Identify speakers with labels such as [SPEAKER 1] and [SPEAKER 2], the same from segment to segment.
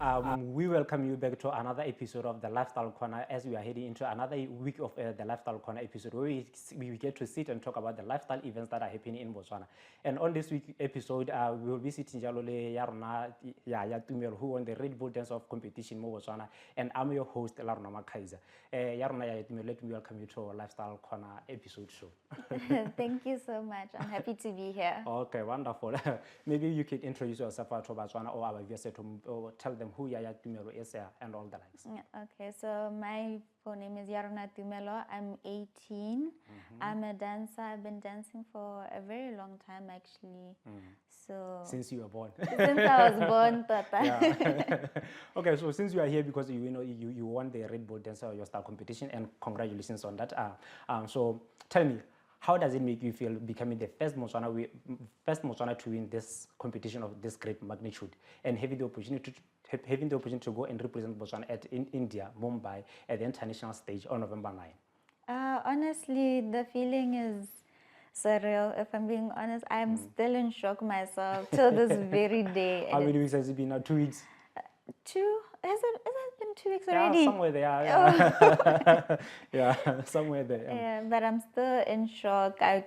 [SPEAKER 1] We welcome you back to another episode of the Lifestyle Corner as we are heading into another week of the Lifestyle Corner episode where we get to sit and talk about the lifestyle events that are happening in Botswana. And on this week episode, we will be sitting Jalole Yarona Yaya Tumelo, who won the Red Bull Dance of competition in Botswana, and I'm your host, Yarona Makaiza. Yarona Yaya Tumelo, let me welcome you to our Lifestyle Corner episode show.
[SPEAKER 2] Thank you so much. I'm happy to be here.
[SPEAKER 1] Okay, wonderful. Maybe you could introduce yourself to Botswana or our viewers or tell them who Yaya Tumelo is and all the likes.
[SPEAKER 2] Okay, so my full name is Yarona Tumelo. I'm 18. I'm a dancer. I've been dancing for a very long time, actually. So
[SPEAKER 1] since you were born.
[SPEAKER 2] Since I was born, Tata.
[SPEAKER 1] Yeah. Okay, so since you are here because you won the Red Bull Dancer Your Style competition, and congratulations on that. So tell me, how does it make you feel becoming the first Motswana to win this competition of this great magnitude, and having the opportunity to go and represent Botswana in India, Mumbai, at the international stage on November 9?
[SPEAKER 2] Honestly, the feeling is surreal. If I'm being honest, I'm still in shock myself till this very day.
[SPEAKER 1] How many weeks has it been now? 2 weeks?
[SPEAKER 2] Has it been 2 weeks already?
[SPEAKER 1] Yeah, somewhere there. Yeah, yeah, somewhere there.
[SPEAKER 2] Yeah, but I'm still in shock. I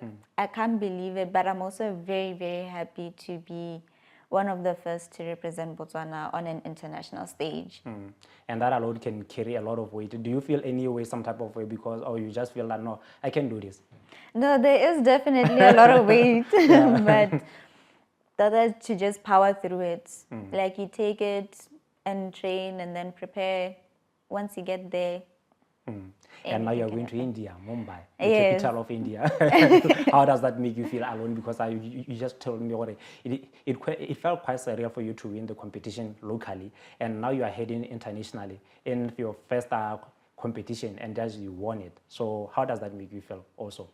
[SPEAKER 2] can't believe it, but I'm also very, very happy to be one of the first to represent Botswana on an international stage.
[SPEAKER 1] And that alone can carry a lot of weight. Do you feel any way, some type of way, because, or you just feel that, no, I can do this?
[SPEAKER 2] No, there is definitely a lot of weight, but that is to just power through it. Like you take it and train and then prepare. Once you get there.
[SPEAKER 1] And now you're going to India, Mumbai, the
[SPEAKER 2] Yes.
[SPEAKER 1] capital of India. How does that make you feel alone? Because you just told me already, it felt quite surreal for you to win the competition locally, and now you are heading internationally in your first competition, and as you won it. So how does that make you feel also?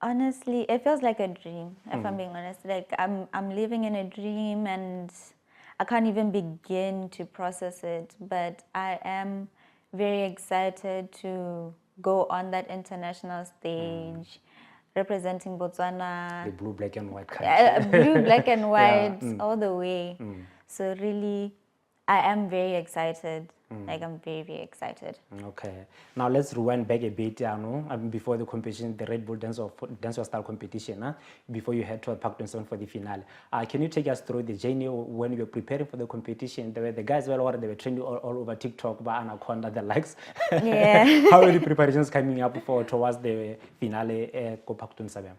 [SPEAKER 2] Honestly, it feels like a dream, if I'm being honest. Like I'm living in a dream and I can't even begin to process it, but I am very excited to go on that international stage, representing Botswana.
[SPEAKER 1] The blue, black, and white country.
[SPEAKER 2] Blue, black, and white,
[SPEAKER 1] Yeah.
[SPEAKER 2] all the way. So really, I am very excited. Like I'm very, very excited.
[SPEAKER 1] Okay. Now let's rewind back a bit, before the competition, the Red Bull Dance Your Style competition, before you head to Park 27 for the finale. Can you take us through the journey when you were preparing for the competition? The guys they were training all over TikTok, by Anaconda, the likes.
[SPEAKER 2] Yeah.
[SPEAKER 1] How are the preparations coming up towards the finale, Park 27?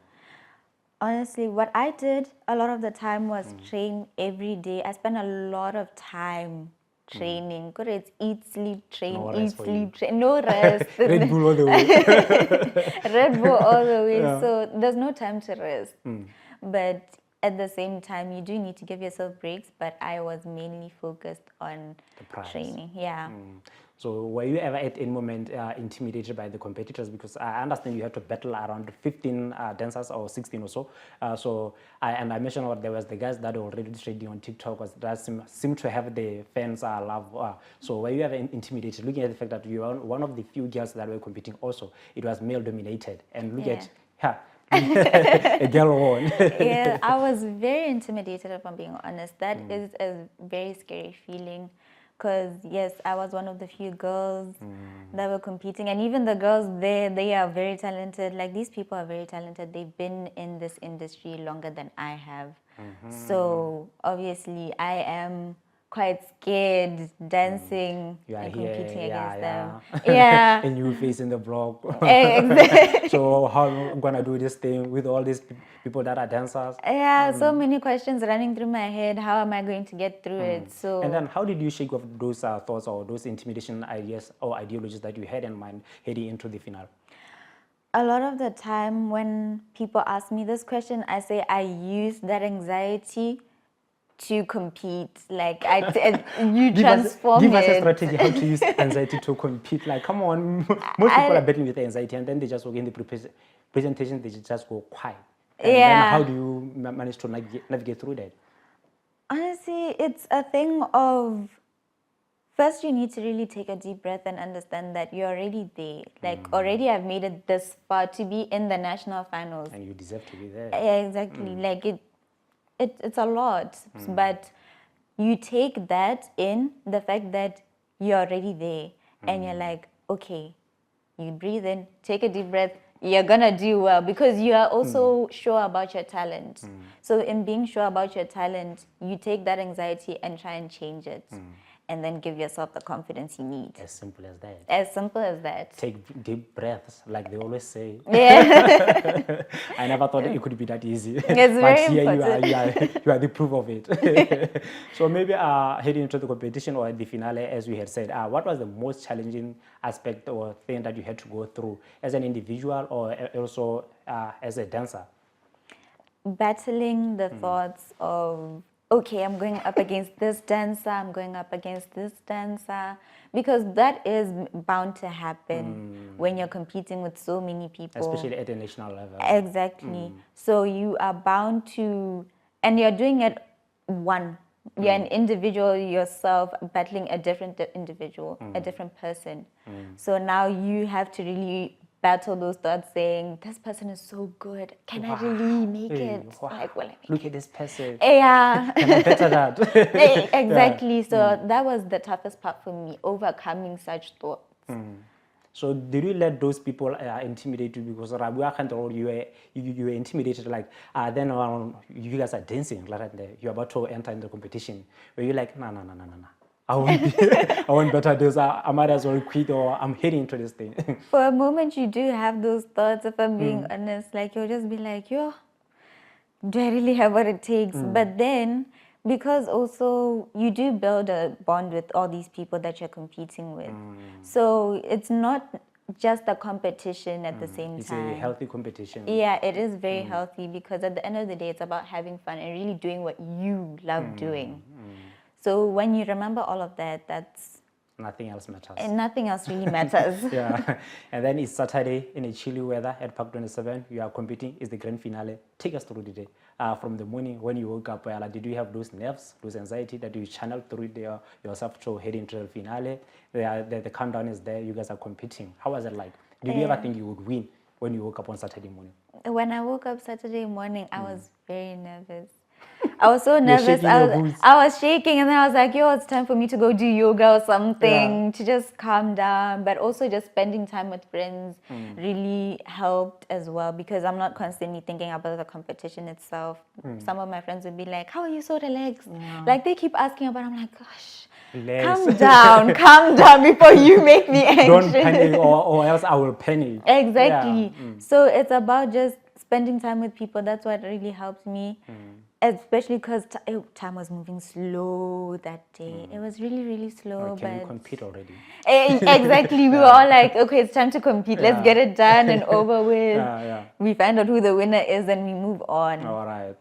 [SPEAKER 2] Honestly, what I did a lot of the time was train every day. I spent a lot of time training. Good, it's eat, sleep, train,
[SPEAKER 1] No
[SPEAKER 2] eat,
[SPEAKER 1] rest for you.
[SPEAKER 2] sleep, train. No rest.
[SPEAKER 1] Red Bull all the way.
[SPEAKER 2] Red Bull all the way.
[SPEAKER 1] Yeah.
[SPEAKER 2] So there's no time to rest. But at the same time, you do need to give yourself breaks. But I was mainly focused on
[SPEAKER 1] The prize.
[SPEAKER 2] training. Yeah.
[SPEAKER 1] So were you ever at any moment intimidated by the competitors? Because I understand you had to battle around 15 dancers or 16 or so. I mentioned there was the guys that were already trading on TikTok that seem to have the fans love. So were you ever intimidated? Looking at the fact that you were one of the few girls that were competing also, it was male dominated. And look at a girl won.
[SPEAKER 2] Yeah, I was very intimidated, if I'm being honest. That is a very scary feeling. Because, yes, I was one of the few girls that were competing. And even the girls there, they are very talented. Like, these people are very talented. They've been in this industry longer than I have. So, obviously, I am quite scared dancing and competing against them. Yeah.
[SPEAKER 1] And you facing the block.
[SPEAKER 2] Exactly.
[SPEAKER 1] So how am I going to do this thing with all these people that are dancers?
[SPEAKER 2] Yeah, so many questions running through my head. How am I going to get through it? So.
[SPEAKER 1] And then how did you shake off those thoughts or those intimidation ideas or ideologies that you had in mind heading into the finale?
[SPEAKER 2] A lot of the time when people ask me this question, I say I use that anxiety to compete. Like you transform
[SPEAKER 1] Give us
[SPEAKER 2] it.
[SPEAKER 1] a strategy how to use anxiety to compete. Like, come on, most people are battling with anxiety, and then they just walk in the presentation, they just go quiet. And then how do you manage to navigate through that?
[SPEAKER 2] Honestly, it's a thing of first you need to really take a deep breath and understand that you're already there. Like already I've made it this far to be in the national finals.
[SPEAKER 1] And you deserve to be there.
[SPEAKER 2] Yeah, exactly. Like it's a lot. But you take that in, the fact that you're already there, and you're like, okay, you breathe in, take a deep breath, you're gonna do well because you are also sure about your talent. So in being sure about your talent, you take that anxiety and try and change it, and then give yourself the confidence you need.
[SPEAKER 1] As simple as that.
[SPEAKER 2] As simple as that.
[SPEAKER 1] Take deep breaths, like they always say.
[SPEAKER 2] Yeah.
[SPEAKER 1] I never thought it could be that easy.
[SPEAKER 2] It's
[SPEAKER 1] But
[SPEAKER 2] very
[SPEAKER 1] here
[SPEAKER 2] important.
[SPEAKER 1] you are the proof of it. So maybe heading into the competition or the finale, as we had said, what was the most challenging aspect or thing that you had to go through as an individual or also as a dancer?
[SPEAKER 2] Battling the thoughts of, okay, I'm going up against this dancer, I'm going up against this dancer, because that is bound to happen when you're competing with so many people.
[SPEAKER 1] Especially at a national level.
[SPEAKER 2] Exactly. So you are bound to, and you're doing it one. You're an individual yourself battling a different individual, a different person. So now you have to really battle those thoughts saying, this person is so good. Can I really make it?
[SPEAKER 1] Wow.
[SPEAKER 2] Like, will I make
[SPEAKER 1] Look at this person.
[SPEAKER 2] Yeah.
[SPEAKER 1] Can I better that?
[SPEAKER 2] Exactly. So that was the toughest part for me, overcoming such thoughts.
[SPEAKER 1] So did you let those people intimidate you? Because you were intimidated, like then you guys are dancing, like you're about to enter in the competition. Were you like, no, I won't be, I won't better this. I might as well quit or I'm heading into this thing.
[SPEAKER 2] For a moment, you do have those thoughts, if I'm being honest. Like, you'll just be like, yo, do I really have what it takes? But then, because also you do build a bond with all these people that you're competing with. So it's not just a competition at the same time.
[SPEAKER 1] It's a healthy competition.
[SPEAKER 2] Yeah, it is very healthy because at the end of the day, it's about having fun and really doing what you love doing. So when you remember all of that, that's...
[SPEAKER 1] Nothing else matters.
[SPEAKER 2] And nothing else really matters.
[SPEAKER 1] Yeah. And then it's Saturday in a chilly weather at Park 27. You are competing. It's the grand finale. Take us through the day. From the morning when you woke up, did you have those nerves, those anxiety that you channeled through yourself to head into the finale? The countdown is there. You guys are competing. How was it like? Did you ever think you would win when you woke up on Saturday morning?
[SPEAKER 2] When I woke up Saturday morning, I was very nervous. I was so nervous. I was shaking, and then I was like, yo, it's time for me to go do yoga or something to just calm down. But also just spending time with friends really helped as well, because I'm not constantly thinking about the competition itself. Some of my friends would be like, how are you so relaxed? Like, they keep asking about it. I'm like, gosh, calm down before you make me anxious.
[SPEAKER 1] Don't panic or else I will panic.
[SPEAKER 2] Exactly. Yeah. So it's about just spending time with people. That's what really helped me. Especially because time was moving slow that day. It was really, really slow.
[SPEAKER 1] Can you compete already?
[SPEAKER 2] Exactly. We were all like, okay, it's time to compete. Let's get it done and over with. We find out who the winner is and we move on.
[SPEAKER 1] All right.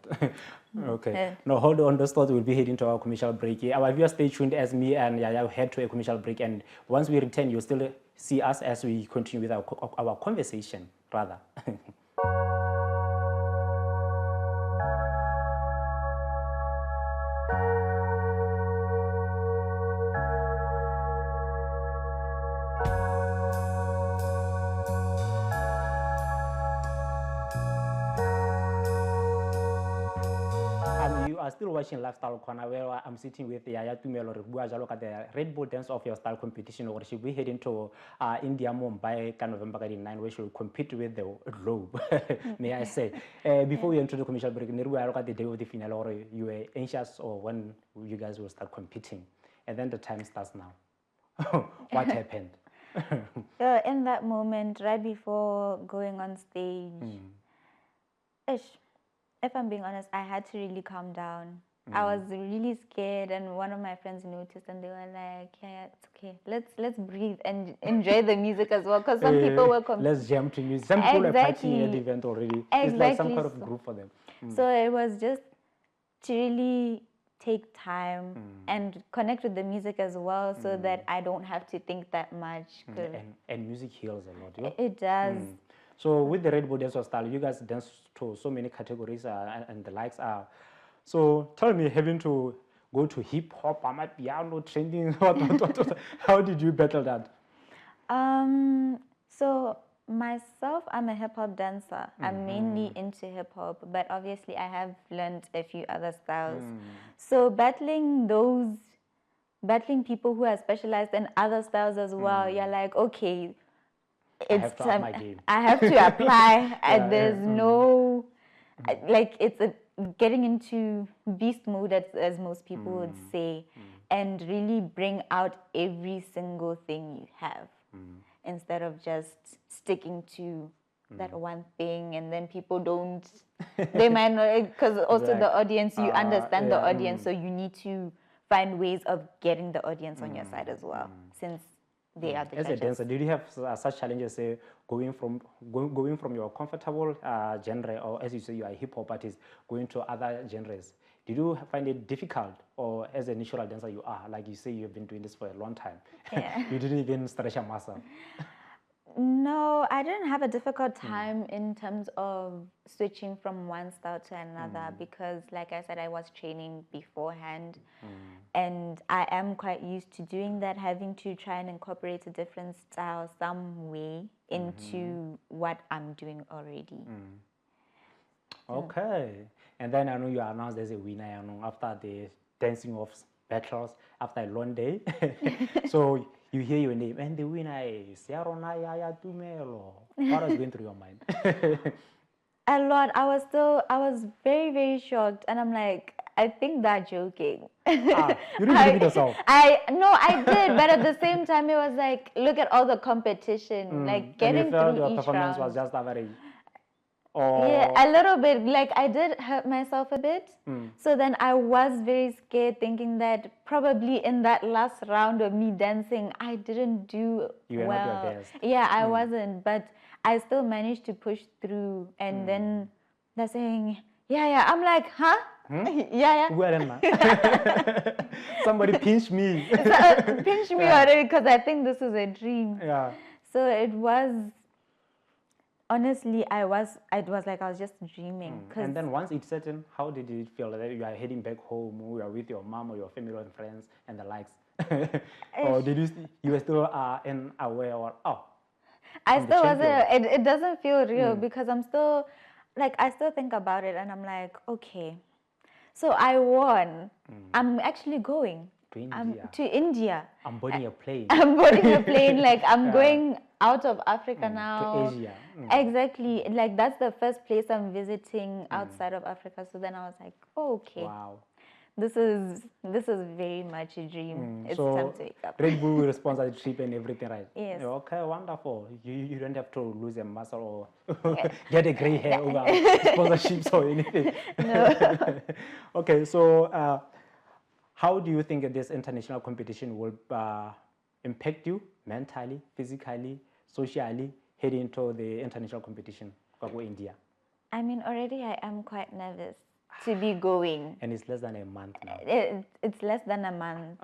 [SPEAKER 1] Okay. Now hold on, those thoughts. We'll be heading to our commercial break here. Our viewers, stay tuned as me and Yaya head to a commercial break. And once we return, you'll still see us as we continue with our conversation, rather. You are still watching Lifestyle Corner, where I'm sitting with Yaya Tumelo. Look at the Red Bull Dance of Your Style competition, or she'll be heading to India, Mumbai, November 9, where she'll compete with the globe, may I say. Before we enter the commercial break, look at the day of the finale, or you were anxious or when you guys will start competing. And then the time starts now. What happened?
[SPEAKER 2] In that moment, right before going on stage, if I'm being honest, I had to really calm down. I was really scared, and one of my friends noticed, and they were like, "Yeah, it's okay. Let's breathe and enjoy the music as well." Because some people were
[SPEAKER 1] let's jam to music. Some people are partying at the event already. It's like some kind of group for them.
[SPEAKER 2] So it was just to really take time and connect with the music as well, so that I don't have to think that much.
[SPEAKER 1] And music heals a lot. Yeah?
[SPEAKER 2] It does.
[SPEAKER 1] So with the Red Bull Dance Style, you guys dance to so many categories and the likes are. So tell me, having to go to hip hop, piano, trending, how did you battle that?
[SPEAKER 2] So Myself, I'm a hip hop dancer. I'm mainly into hip hop, but obviously I have learned a few other styles. So battling people who are specialized in other styles as well, you're like, okay,
[SPEAKER 1] I have
[SPEAKER 2] it's
[SPEAKER 1] to up my game.
[SPEAKER 2] I have to apply.
[SPEAKER 1] Yeah,
[SPEAKER 2] There's
[SPEAKER 1] yeah,
[SPEAKER 2] no like it's getting into beast mode, as most people would say, and really bring out every single thing you have instead of just sticking to that one thing, and then people don't. They might not, because also
[SPEAKER 1] Like,
[SPEAKER 2] the audience. You understand the
[SPEAKER 1] yeah,
[SPEAKER 2] audience, so you need to find ways of getting the audience on your side as well, since they are the
[SPEAKER 1] As a
[SPEAKER 2] judges.
[SPEAKER 1] dancer, did you have such challenges, say, going from your comfortable genre, or as you say, you are a hip hop artist, going to other genres? Did you find it difficult, or as a natural dancer you are, like you say, you've been doing this for a long time,
[SPEAKER 2] Yeah.
[SPEAKER 1] you didn't even stretch your muscle?
[SPEAKER 2] No, I didn't have a difficult time in terms of switching from one style to another because, like I said, I was training beforehand, and I am quite used to doing that, having to try and incorporate a different style some way into what I'm doing already.
[SPEAKER 1] Okay. And then I know you announced as a winner, I know, after the dancing of battles, after a long day. So you hear your name, and the winner is Yarona Yaya Tumelo. What was going through your mind?
[SPEAKER 2] A lot. I was very, very shocked, and I'm like, I think they're joking.
[SPEAKER 1] You didn't believe it yourself.
[SPEAKER 2] No, I did, but at the same time, it was like, look at all the competition, like
[SPEAKER 1] And you
[SPEAKER 2] getting
[SPEAKER 1] felt
[SPEAKER 2] through
[SPEAKER 1] your
[SPEAKER 2] each
[SPEAKER 1] performance was
[SPEAKER 2] round.
[SPEAKER 1] just average.
[SPEAKER 2] Yeah,
[SPEAKER 1] Or
[SPEAKER 2] a little bit. Like I did hurt myself a bit. So then I was very scared, thinking that probably in that last round of me dancing, I didn't do
[SPEAKER 1] you were not your
[SPEAKER 2] well.
[SPEAKER 1] best.
[SPEAKER 2] Yeah, I wasn't, but I still managed to push through. And then they're saying, yeah, yeah. I'm like, huh? Yeah, yeah.
[SPEAKER 1] Where am I? Somebody pinch me.
[SPEAKER 2] So, pinch me already because I think this is a dream.
[SPEAKER 1] Yeah.
[SPEAKER 2] So it was. Honestly, it was like I was just dreaming.
[SPEAKER 1] And then once it's certain, how did it feel that you are heading back home, or you are with your mom or your family and friends and the likes? Or did you were still aware, or
[SPEAKER 2] I still wasn't.
[SPEAKER 1] champion.
[SPEAKER 2] It doesn't feel real because I'm still, like, I still think about it and I'm like, okay, so I won. I'm actually going.
[SPEAKER 1] To
[SPEAKER 2] I'm
[SPEAKER 1] India.
[SPEAKER 2] to India.
[SPEAKER 1] I'm boarding a plane.
[SPEAKER 2] I'm boarding a plane. Like I'm going out of Africa now.
[SPEAKER 1] To Asia.
[SPEAKER 2] Exactly. Like that's the first place I'm visiting outside of Africa. So then I was like, oh, okay.
[SPEAKER 1] Wow.
[SPEAKER 2] This is very much a dream. It's time
[SPEAKER 1] So
[SPEAKER 2] to wake up.
[SPEAKER 1] Red Bull will sponsor the trip and everything, right?
[SPEAKER 2] Yes.
[SPEAKER 1] Okay, wonderful. You don't have to lose a muscle or get a gray hair over sponsorships or anything.
[SPEAKER 2] No.
[SPEAKER 1] Okay, so how do you think this international competition will impact you mentally, physically, socially, heading into the international competition, Kwaku India?
[SPEAKER 2] I mean, already I am quite nervous to be going.
[SPEAKER 1] And it's less than a month now.
[SPEAKER 2] It's less than a month.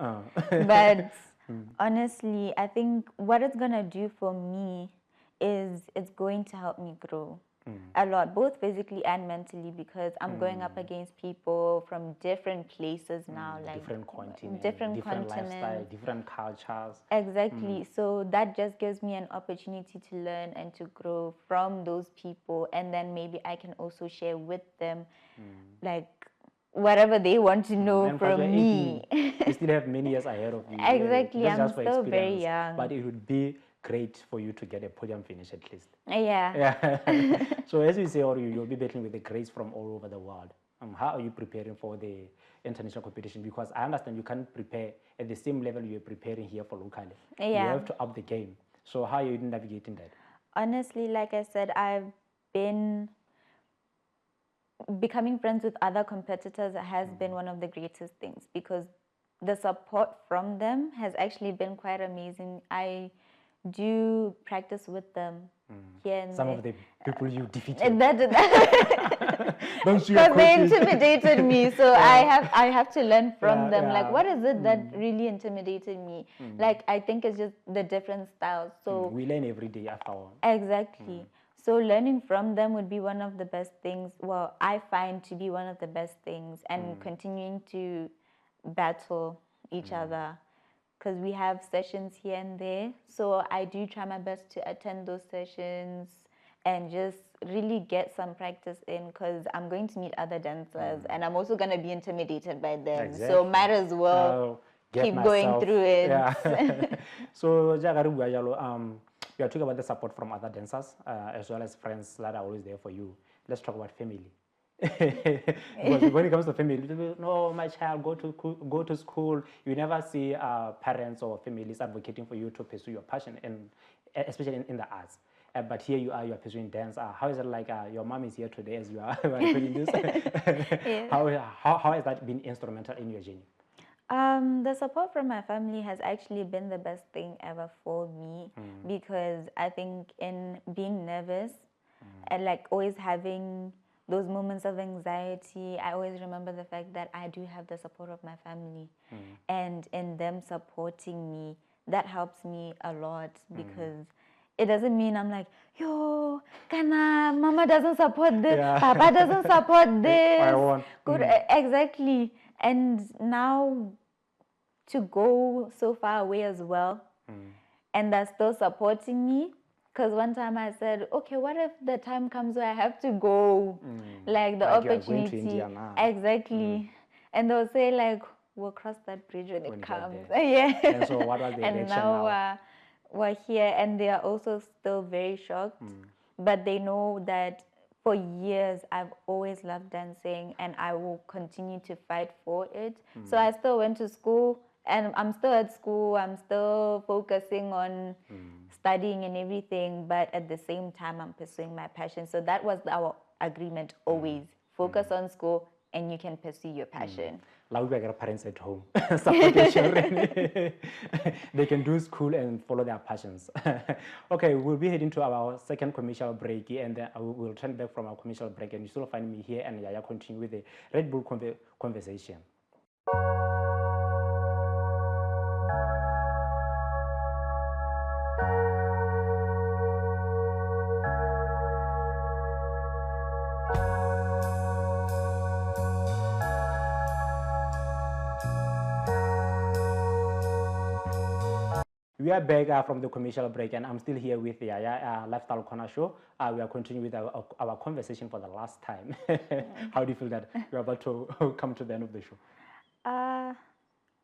[SPEAKER 2] But honestly, I think what it's going to do for me is it's going to help me grow a lot, both physically and mentally, because I'm going up against people from different places now, like
[SPEAKER 1] different continents,
[SPEAKER 2] different
[SPEAKER 1] lifestyle, different cultures.
[SPEAKER 2] Exactly. So that just gives me an opportunity to learn and to grow from those people, and then maybe I can also share with them, like whatever they want to know
[SPEAKER 1] And plus
[SPEAKER 2] from
[SPEAKER 1] you're
[SPEAKER 2] me.
[SPEAKER 1] 18, you still have many years ahead of you.
[SPEAKER 2] Exactly.
[SPEAKER 1] That's
[SPEAKER 2] I'm
[SPEAKER 1] just for
[SPEAKER 2] still very
[SPEAKER 1] experience.
[SPEAKER 2] young.
[SPEAKER 1] But it would be great for you to get a podium finish at least.
[SPEAKER 2] Yeah.
[SPEAKER 1] Yeah. So as you say, or you'll be battling with the greats from all over the world. How are you preparing for the international competition? Because I understand you can't prepare at the same level you're preparing here for locally.
[SPEAKER 2] Yeah.
[SPEAKER 1] You have to up the game. So how are you navigating that?
[SPEAKER 2] Honestly, like I said, I've been becoming friends with other competitors has been one of the greatest things because the support from them has actually been quite amazing. I do practice with them here and
[SPEAKER 1] Some
[SPEAKER 2] there.
[SPEAKER 1] of the people you defeated. Don't
[SPEAKER 2] Because they intimidated me, so I have to learn from them.
[SPEAKER 1] Yeah.
[SPEAKER 2] Like, what is it that really intimidated me? Like, I think it's just the different styles. So
[SPEAKER 1] we learn every day after all.
[SPEAKER 2] exactly. So learning from them would be one of the best things. Well, I find to be one of the best things, and continuing to battle each other because we have sessions here and there. So I do try my best to attend those sessions and just really get some practice in, because I'm going to meet other dancers and I'm also going to be intimidated by them.
[SPEAKER 1] Exactly.
[SPEAKER 2] So might as well keep going through it.
[SPEAKER 1] Yeah. So, we are talking about the support from other dancers as well as friends that are always there for you. Let's talk about family. Because when it comes to family, no, my child, go to school. You never see parents or families advocating for you to pursue your passion, and especially in the arts. But here you are pursuing dance. How is it like your mom is here today as you are doing this?
[SPEAKER 2] Yes.
[SPEAKER 1] How has that been instrumental in your journey?
[SPEAKER 2] The support from my family has actually been the best thing ever for me, because I think in being nervous and like always having those moments of anxiety, I always remember the fact that I do have the support of my family, and in them supporting me, that helps me a lot, because it doesn't mean I'm like, yo, Kana, mama doesn't support this,
[SPEAKER 1] Yeah.
[SPEAKER 2] papa doesn't support this.
[SPEAKER 1] I want.
[SPEAKER 2] Good, exactly. And now to go so far away as well, and they're still supporting me. Because one time I said, okay, what if the time comes where I have to go? Like the
[SPEAKER 1] Like you are going to
[SPEAKER 2] opportunity.
[SPEAKER 1] India now.
[SPEAKER 2] Exactly. And they'll say like, we'll cross that bridge when
[SPEAKER 1] When
[SPEAKER 2] it
[SPEAKER 1] you get
[SPEAKER 2] comes.
[SPEAKER 1] there.
[SPEAKER 2] Yeah.
[SPEAKER 1] And so what was the
[SPEAKER 2] And
[SPEAKER 1] reaction
[SPEAKER 2] now
[SPEAKER 1] now?
[SPEAKER 2] we're here, and they are also still very shocked. But they know that for years I've always loved dancing, and I will continue to fight for it. So I still went to school, and I'm still at school. I'm still focusing on studying and everything, but at the same time I'm pursuing my passion. So that was our agreement always. Focus on school and you can pursue your passion.
[SPEAKER 1] Like we got parents at home, support your children. They can do school and follow their passions. Okay, we'll be heading to our second commercial break, and then we'll turn back from our commercial break, and you still find me here, and Yaya continue with the Red Bull conversation. We are back from the commercial break, and I'm still here with the Yaya Lifestyle Corner Show. We are continuing with our conversation for the last time. How do you feel that we're about to come to the end of the show?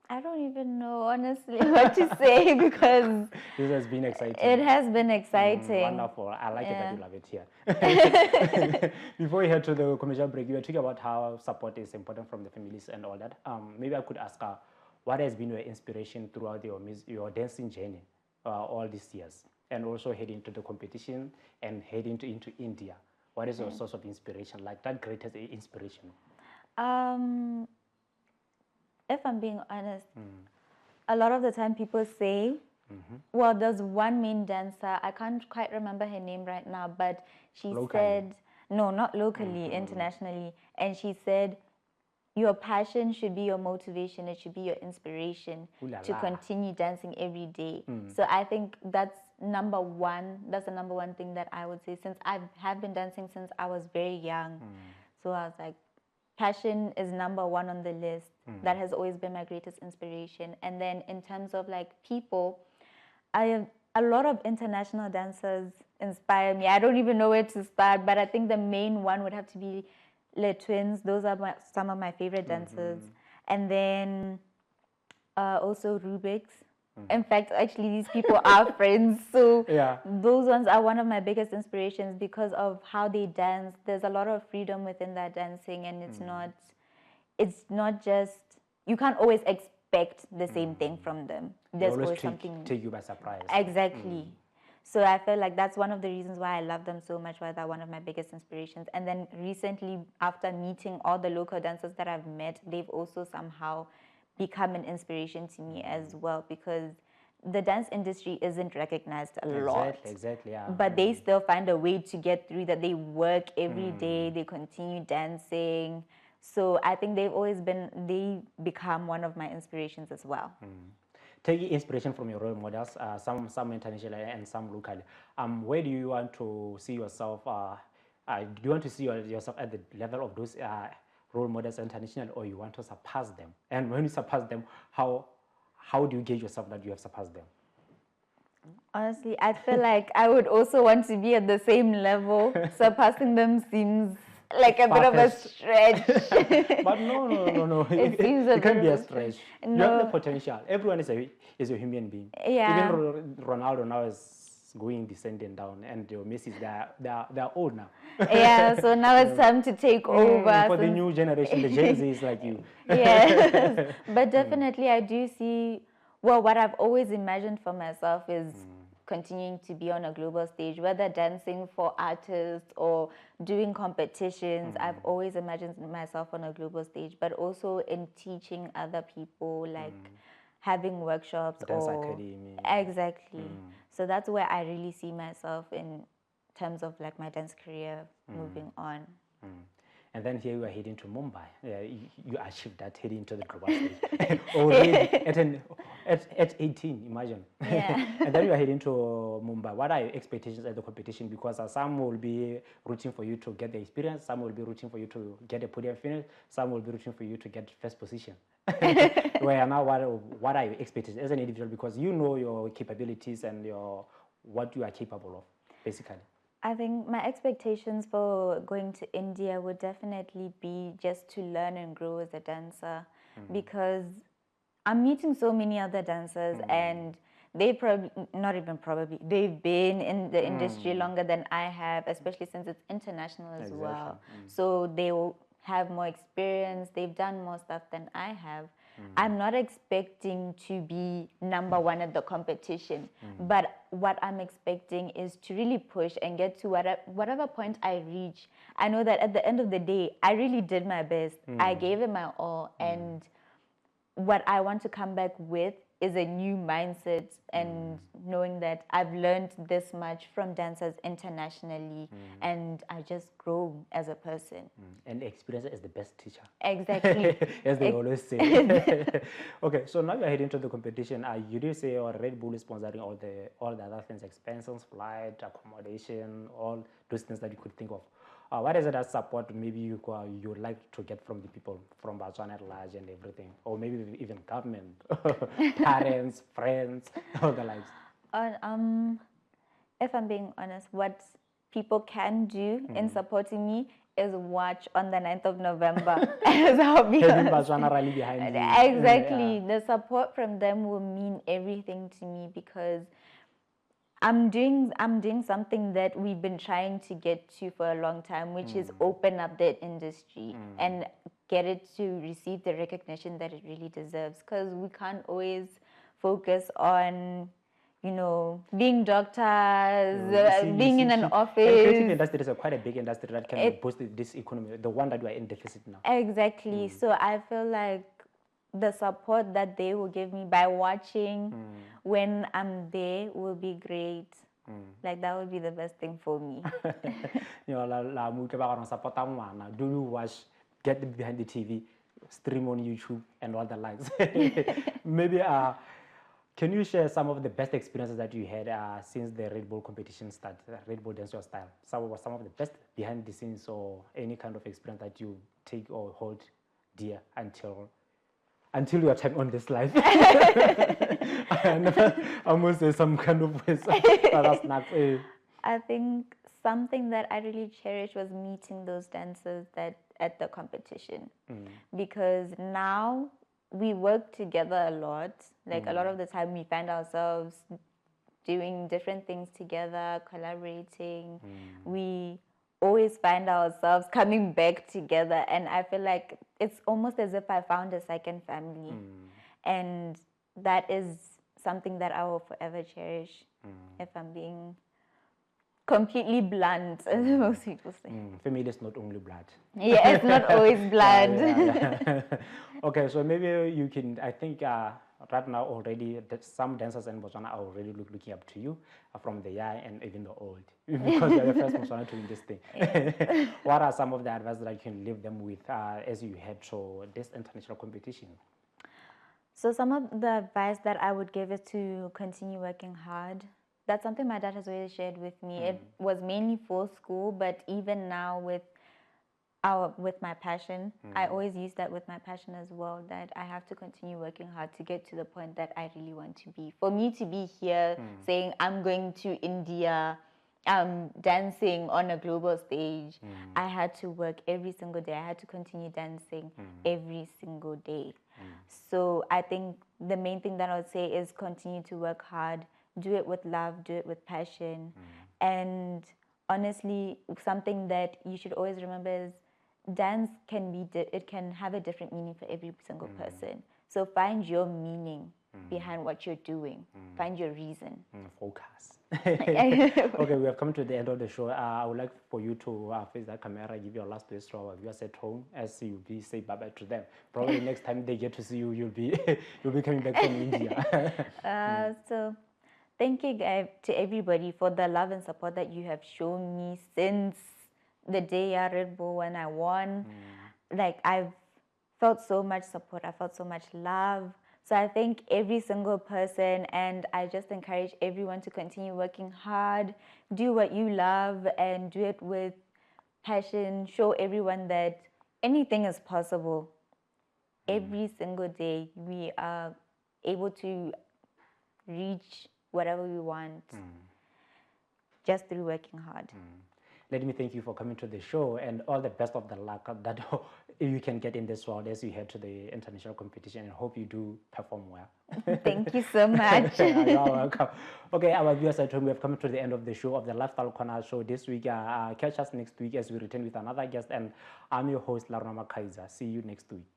[SPEAKER 2] I don't even know honestly what to say, because
[SPEAKER 1] This has been exciting.
[SPEAKER 2] it has been exciting.
[SPEAKER 1] Wonderful. I like it that you love it here. Before we head to the commercial break, you were talking about how support is important from the families and all that. Maybe I could ask what has been your inspiration throughout your dancing journey all these years, and also heading to the competition and heading into India? What is your source of inspiration, like that greatest inspiration?
[SPEAKER 2] If I'm being honest, a lot of the time people say, well, there's one main dancer, I can't quite remember her name right now, but she said, no, not locally, internationally, and she said, your passion should be your motivation, it should be your inspiration to continue dancing every day. So I think that's the number one thing that I would say, since I have been dancing since I was very young. So I was like, passion is number one on the list. That has always been my greatest inspiration. And then in terms of like people, a lot of international dancers inspire me. I don't even know where to start, but I think the main one would have to be Le Twins. Those are some of my favorite dancers. And then also Rubik's. In fact, actually, these people are friends. So those ones are one of my biggest inspirations because of how they dance. There's a lot of freedom within that dancing, and it's not just, you can't always expect the same thing from them. There's always something
[SPEAKER 1] take you by surprise.
[SPEAKER 2] Exactly. So I feel like that's one of the reasons why I love them so much, why they're one of my biggest inspirations. And then recently, after meeting all the local dancers that I've met, they've also somehow become an inspiration to me as well, because the dance industry isn't recognized a lot.
[SPEAKER 1] Exactly, yeah.
[SPEAKER 2] But they still find a way to get through that. They work every day, they continue dancing. So I think they become one of my inspirations as well.
[SPEAKER 1] Taking inspiration from your role models, some internationally and some locally. Where do you want to see yourself? Do you want to see yourself at the level of those role models internationally, or you want to surpass them? And when you surpass them, how how do you gauge yourself that you have surpassed them?
[SPEAKER 2] Honestly, I feel like I would also want to be at the same level. Surpassing them seems like a bit of a stretch.
[SPEAKER 1] But no.
[SPEAKER 2] It seems a
[SPEAKER 1] It can
[SPEAKER 2] bit
[SPEAKER 1] be
[SPEAKER 2] of
[SPEAKER 1] a
[SPEAKER 2] a stretch.
[SPEAKER 1] stretch. You have the
[SPEAKER 2] No,
[SPEAKER 1] potential. Everyone is a human being.
[SPEAKER 2] yeah.
[SPEAKER 1] Even Ronaldo now is going descending down, and your Messi, they're old now.
[SPEAKER 2] Yeah, so now it's time to take over.
[SPEAKER 1] For the new generation, the Gen Z is like you.
[SPEAKER 2] Yes, but definitely I do see, well, what I've always imagined for myself is continuing to be on a global stage, whether dancing for artists or doing competitions. I've always imagined myself on a global stage, but also in teaching other people, like having workshops
[SPEAKER 1] Dance
[SPEAKER 2] or
[SPEAKER 1] academy.
[SPEAKER 2] exactly. So that's where I really see myself in terms of like my dance career moving on.
[SPEAKER 1] And then here you are heading to Mumbai. Yeah, you achieved that heading to the global stage already at 18. Imagine.
[SPEAKER 2] Yeah.
[SPEAKER 1] And then you are heading to Mumbai. What are your expectations at the competition? Because some will be rooting for you to get the experience. Some will be rooting for you to get a podium finish. Some will be rooting for you to get first position. Where now, what are your expectations as an individual? Because you know your capabilities and what you are capable of, basically.
[SPEAKER 2] I think my expectations for going to India would definitely be just to learn and grow as a dancer, because I'm meeting so many other dancers and they probably, not even probably, they've been in the industry longer than I have, especially since it's international as well. So they will have more experience, they've done more stuff than I have. I'm not expecting to be number one at the competition, but what I'm expecting is to really push and get to whatever point I reach. I know that at the end of the day, I really did my best. I gave it my all, and what I want to come back with is a new mindset and knowing that I've learned this much from dancers internationally and I just grow as a person.
[SPEAKER 1] And experience is the best teacher.
[SPEAKER 2] Exactly.
[SPEAKER 1] As they always say. Okay, so now you're heading to the competition. You do say your Red Bull is sponsoring all the other things, expenses, flight, accommodation, all those things that you could think of. What is it that support maybe you would like to get from the people from Botswana at large and everything, or maybe even government, parents, friends, all the likes?
[SPEAKER 2] If I'm being honest, what people can do in supporting me is watch on the 9th of November. As I'll be
[SPEAKER 1] Having
[SPEAKER 2] honest.
[SPEAKER 1] Botswana rally behind you.
[SPEAKER 2] Exactly. The support from them will mean everything to me because I'm doing something that we've been trying to get to for a long time, which is open up the industry and get it to receive the recognition that it really deserves. Because we can't always focus on, being doctors, being in an office.
[SPEAKER 1] And creative industry is quite a big industry that can boost this economy, the one that we are in deficit now.
[SPEAKER 2] Exactly. So I feel like the support that they will give me by watching when I'm there will be great. Like that would be the best thing for me.
[SPEAKER 1] Do you watch, get behind the TV, stream on YouTube and all the likes? Maybe can you share some of the best experiences that you had since the Red Bull competition started, Red Bull Dance Your Style? Some of the best behind the scenes or any kind of experience that you take or hold dear until your time on this life. I almost say some kind of ways. That's not.
[SPEAKER 2] I think something that I really cherish was meeting those dancers that at the competition, because now we work together a lot. Like a lot of the time, we find ourselves doing different things together, collaborating. We always find ourselves coming back together, and I feel like it's almost as if I found a second family, and that is something that I will forever cherish. If I'm being completely blunt, as most people say.
[SPEAKER 1] Family is not only blood.
[SPEAKER 2] Yeah, it's not always blood.
[SPEAKER 1] Yeah. Okay, so maybe you can, I think right now already some dancers in Botswana are already looking up to you from the young and even the old, because you're the first Botswana to win this thing. Yeah. What are some of the advice that you can leave them with as you head to this international competition?
[SPEAKER 2] So some of the advice that I would give is to continue working hard. That's something my dad has always shared with me. It was mainly for school, but even now with with my passion. I always use that with my passion as well, that I have to continue working hard to get to the point that I really want to be. For me to be here saying I'm going to India, dancing on a global stage, I had to work every single day. I had to continue dancing every single day. So I think the main thing that I would say is continue to work hard, do it with love, do it with passion. And honestly, something that you should always remember is dance can be, it can have a different meaning for every single person. So find your meaning behind what you're doing. Find your reason.
[SPEAKER 1] Focus. Okay, we have come to the end of the show. I would like for you to face that camera, give your last words to our viewers at home as you be say bye bye to them. Probably next time they get to see you, you'll be you'll be coming back from India.
[SPEAKER 2] So thank you guys to everybody for the love and support that you have shown me since the day at Red Bull when I won. Like, I've felt so much support, I felt so much love. So I thank every single person, and I just encourage everyone to continue working hard, do what you love, and do it with passion. Show everyone that anything is possible. Every single day we are able to reach whatever we want just through working hard.
[SPEAKER 1] Let me thank you for coming to the show, and all the best of the luck that you can get in this world as you head to the international competition, and hope you do perform well.
[SPEAKER 2] Thank you so much.
[SPEAKER 1] You're welcome. Okay, our viewers at home, we have come to the end of the show, of the Lifestyle Corner show this week. Catch us next week as we return with another guest, and I'm your host, Yarona Yaya Tumelo. See you next week.